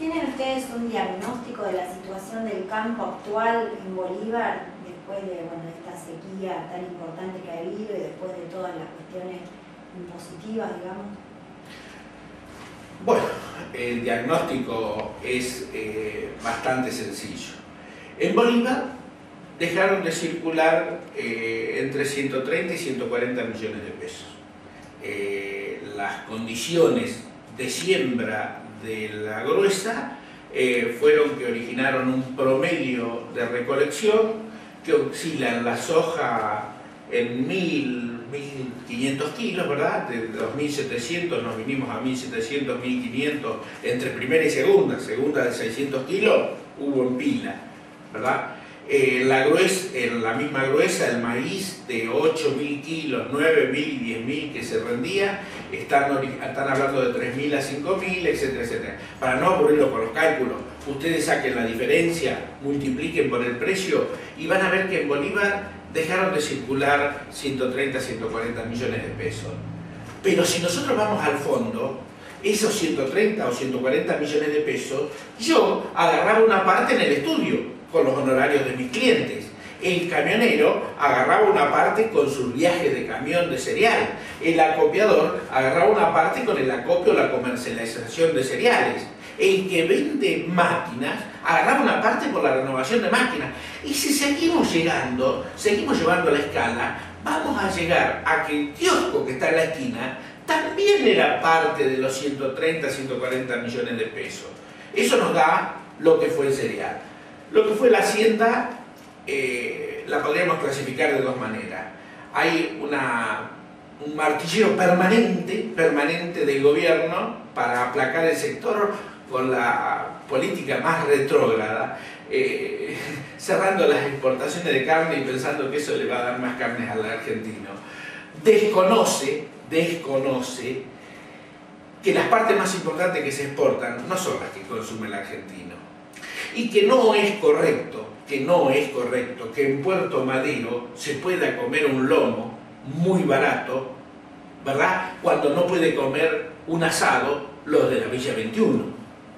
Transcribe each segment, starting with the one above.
¿Tienen ustedes un diagnóstico de la situación del campo actual en Bolívar después de esta sequía tan importante que ha habido y después de todas las cuestiones impositivas, digamos? Bueno, el diagnóstico es bastante sencillo. En Bolívar dejaron de circular entre 130 y 140 millones de pesos. Las condiciones de siembra de la gruesa fueron que originaron un promedio de recolección que oscila en la soja en 1.500 kilos, ¿verdad? De 2.700 nos vinimos a 1.700, 1.500 entre primera y segunda de 600 kilos hubo en pila, ¿verdad? La misma gruesa, el maíz de 8.000 kilos, 9.000 y 10.000 que se rendía, están hablando de 3.000 a 5.000, etcétera, etcétera. Para no aburrirlo con los cálculos, ustedes saquen la diferencia, multipliquen por el precio y van a ver que en Bolívar dejaron de circular 130, 140 millones de pesos. Pero si nosotros vamos al fondo, esos 130 o 140 millones de pesos, yo agarraba una parte en el estudio, con los honorarios de mis clientes. El camionero agarraba una parte con sus viajes de camión de cereal. El acopiador agarraba una parte con el acopio o la comercialización de cereales. El que vende máquinas agarraba una parte por la renovación de máquinas. Y si seguimos llegando, seguimos llevando la escala, vamos a llegar a que el kiosco que está en la esquina también era parte de los 130, 140 millones de pesos. Eso nos da lo que fue el cereal. Lo que fue la hacienda la podríamos clasificar de dos maneras. Hay un martilleo permanente del gobierno para aplacar el sector con la política más retrógrada, cerrando las exportaciones de carne y pensando que eso le va a dar más carnes al argentino. Desconoce que las partes más importantes que se exportan no son las que consume el argentino. Y que no es correcto que en Puerto Madero se pueda comer un lomo muy barato, ¿verdad? Cuando no puede comer un asado los de la Villa 21,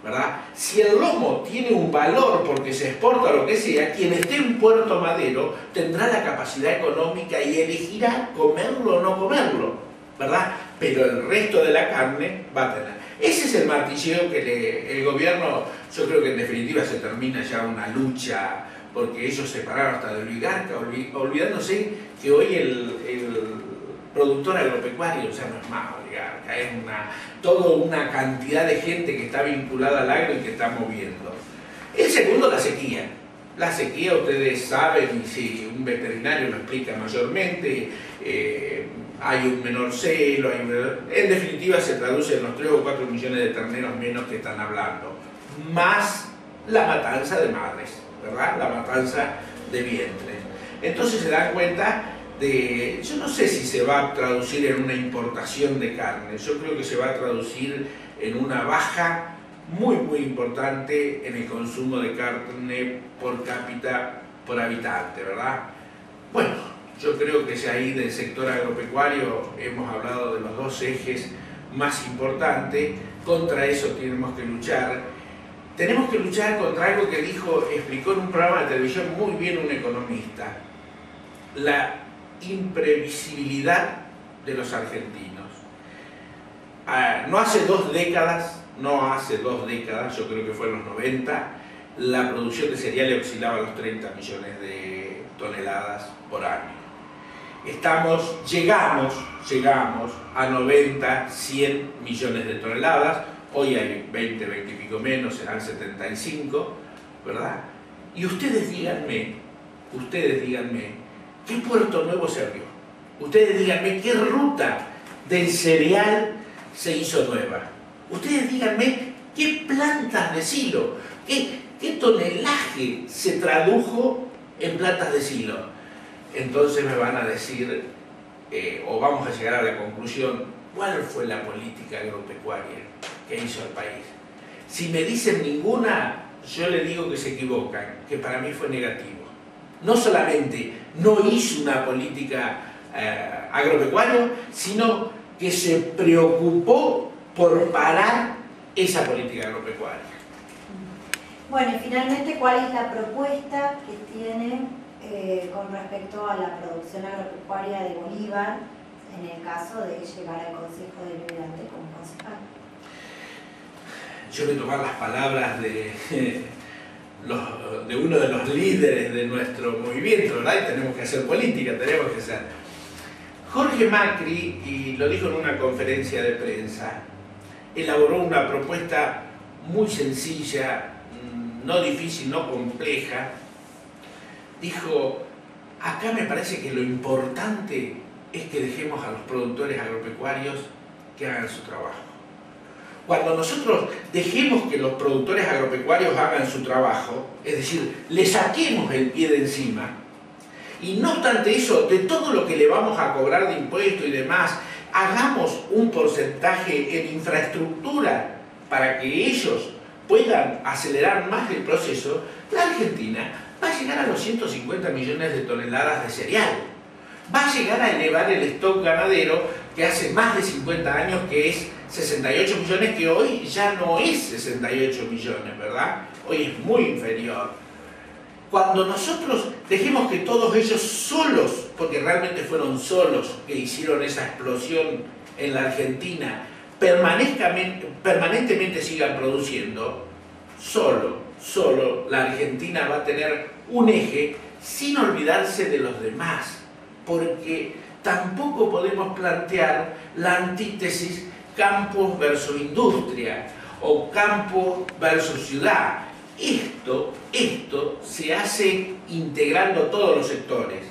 ¿verdad? Si el lomo tiene un valor porque se exporta o lo que sea, quien esté en Puerto Madero tendrá la capacidad económica y elegirá comerlo o no comerlo, ¿verdad? Pero el resto de la carne va a tener. Ese es el martilleo que el gobierno, yo creo que en definitiva se termina ya una lucha, porque ellos se pararon hasta de oligarca, olvidándose que hoy el productor agropecuario, o sea, no es más oligarca, es toda una cantidad de gente que está vinculada al agro y que está moviendo. El segundo, la sequía. La sequía, ustedes saben, y si un veterinario lo explica mayormente, hay un menor celo, en definitiva se traduce en los 3 o 4 millones de terneros menos que están hablando, más la matanza de madres, ¿verdad? La matanza de vientres. Entonces se dan cuenta de, yo no sé si se va a traducir en una importación de carne, yo creo que se va a traducir en una baja muy importante en el consumo de carne por cápita, por habitante, ¿verdad? Bueno, yo creo que si ahí del sector agropecuario hemos hablado de los dos ejes más importantes, contra eso tenemos que luchar. Tenemos que luchar contra algo que explicó en un programa de televisión muy bien un economista: la imprevisibilidad de los argentinos. No hace dos décadas, yo creo que fue en los 90, la producción de cereales oscilaba a los 30 millones de toneladas por año. Llegamos a 90, 100 millones de toneladas, hoy hay 20 y pico menos, serán 75, ¿verdad? Y ustedes díganme, ¿qué puerto nuevo se abrió? Ustedes díganme, ¿qué ruta del cereal se hizo nueva? Ustedes díganme, ¿qué plantas de silo? ¿Qué tonelaje se tradujo en plantas de silo? Entonces me van a decir, o vamos a llegar a la conclusión, ¿cuál fue la política agropecuaria que hizo el país? Si me dicen ninguna, yo les digo que se equivocan, que para mí fue negativo. No solamente no hizo una política agropecuaria, sino que se preocupó por parar esa política agropecuaria. Bueno, y finalmente, ¿cuál es la propuesta que tiene con respecto a la producción agropecuaria de Bolívar, en el caso de llegar al Consejo Deliberante como concejal? Yo voy a tomar las palabras de uno de los líderes de nuestro movimiento, ¿verdad? Y tenemos que hacer política, tenemos que hacer. Jorge Macri, y lo dijo en una conferencia de prensa, elaboró una propuesta muy sencilla, no difícil, no compleja. Dijo, acá me parece que lo importante es que dejemos a los productores agropecuarios que hagan su trabajo. Cuando nosotros dejemos que los productores agropecuarios hagan su trabajo, es decir, le saquemos el pie de encima, y no obstante eso, de todo lo que le vamos a cobrar de impuestos y demás, hagamos un porcentaje en infraestructura para que ellos puedan acelerar más el proceso, la Argentina va a llegar a los 150 millones de toneladas de cereal. Va a llegar a elevar el stock ganadero que hace más de 50 años, que es 68 millones, que hoy ya no es 68 millones, ¿verdad? Hoy es muy inferior. Cuando nosotros dejemos que todos ellos solos, porque realmente fueron solos que hicieron esa explosión en la Argentina, permanentemente sigan produciendo, solo la Argentina va a tener un eje sin olvidarse de los demás, porque tampoco podemos plantear la antítesis campos versus industria o campo versus ciudad. Esto se hace integrando todos los sectores.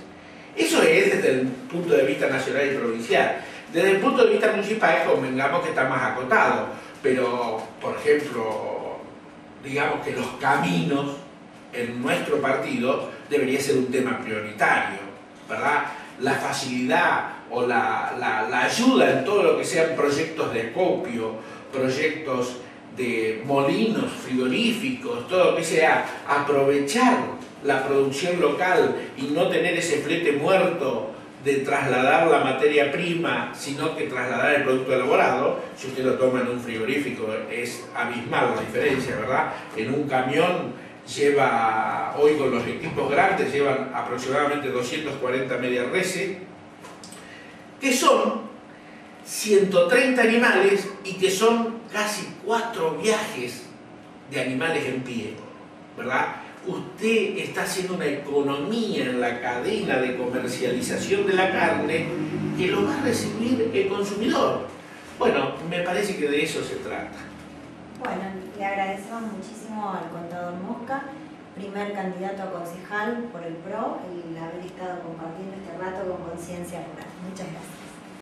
Eso es desde el punto de vista nacional y provincial. Desde el punto de vista municipal, convengamos que está más acotado, pero, por ejemplo, digamos que los caminos en nuestro partido debería ser un tema prioritario, ¿verdad? La facilidad o la ayuda en todo lo que sean proyectos de acopio, proyectos de molinos frigoríficos, todo lo que sea aprovechar la producción local y no tener ese flete muerto de trasladar la materia prima, sino que trasladar el producto elaborado. Si usted lo toma en un frigorífico es abismal la diferencia, ¿verdad? En un camión lleva, hoy con los equipos grandes, llevan aproximadamente 240 medias reses, que son 130 animales y que son casi 4 viajes de animales en pie, ¿verdad? Usted está haciendo una economía en la cadena de comercialización de la carne que lo va a recibir el consumidor. Bueno, me parece que de eso se trata. Bueno, le agradecemos muchísimo al contador Mosca, primer candidato a concejal por el PRO, el haber estado compartiendo este rato con Conciencia Rural. Muchas gracias.